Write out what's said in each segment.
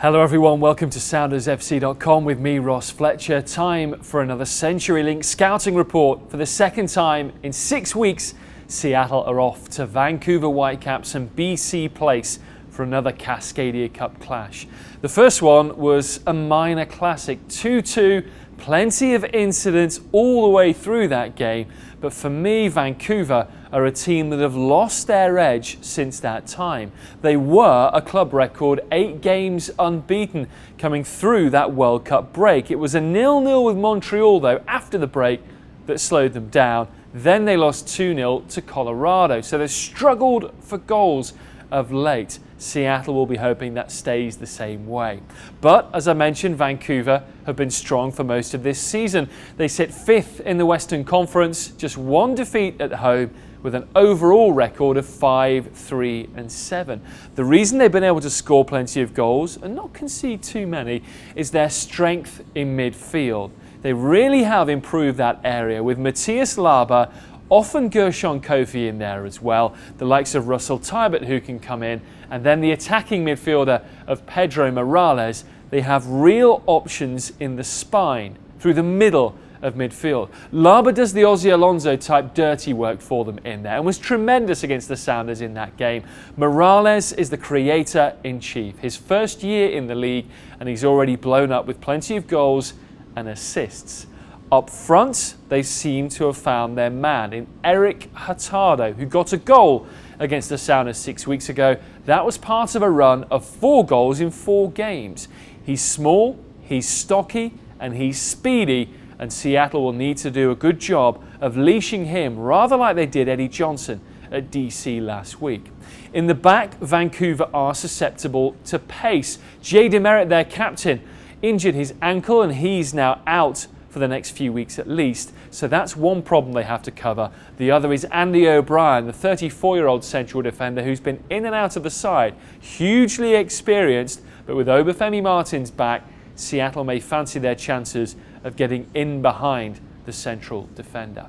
Hello everyone, welcome to SoundersFC.com with me, Ross Fletcher. Time for another CenturyLink Scouting Report. For the second time in 6 weeks, Seattle are off to Vancouver Whitecaps and BC Place for another Cascadia Cup clash. The first one was a minor classic, 2-2, plenty of incidents all the way through that game, but for me, Vancouver are a team that have lost their edge since that time. They were a club record 8 games unbeaten coming through that World Cup break. It was a 0-0 with Montreal though after the break that slowed them down. Then they lost 2-0 to Colorado, so they've struggled for goals of late. Seattle will be hoping that stays the same way. But as I mentioned, Vancouver have been strong for most of this season. They sit 5th in the Western Conference, just one defeat at home, with an overall record of 5-3-7. The reason they've been able to score plenty of goals and not concede too many is their strength in midfield. They really have improved that area with Matthias Laber, often Gershon Kofi in there as well, the likes of Russell Tybert who can come in, and then the attacking midfielder of Pedro Morales. They have real options in the spine through the middle of midfield. Laber does the Ozzy Alonso type dirty work for them in there and was tremendous against the Sounders in that game. Morales is the creator-in-chief. His first year in the league and he's already blown up with plenty of goals and assists. Up front, they seem to have found their man in Eric Hurtado, who got a goal against the Sounders 6 weeks ago. That was part of a run of 4 goals in 4 games. He's small, he's stocky, and he's speedy, and Seattle will need to do a good job of leashing him, rather like they did Eddie Johnson at DC last week. In the back, Vancouver are susceptible to pace. Jay Demerit, their captain, injured his ankle and he's now out for the next few weeks at least, so that's one problem they have to cover. The other is Andy O'Brien, the 34-year-old central defender who's been in and out of the side, hugely experienced, but with Obafemi Martins back, Seattle may fancy their chances of getting in behind the central defender.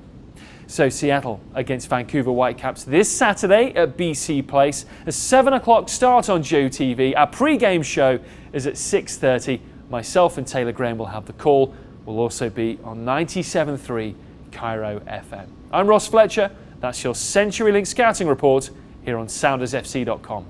So Seattle against Vancouver Whitecaps this Saturday at BC Place, a 7 o'clock start on Joe TV. Our pre-game show is at 6:30. Myself and Taylor Graham will have the call. We'll also be on 97.3 Cairo FM. I'm Ross Fletcher. That's your CenturyLink Scouting Report here on SoundersFC.com.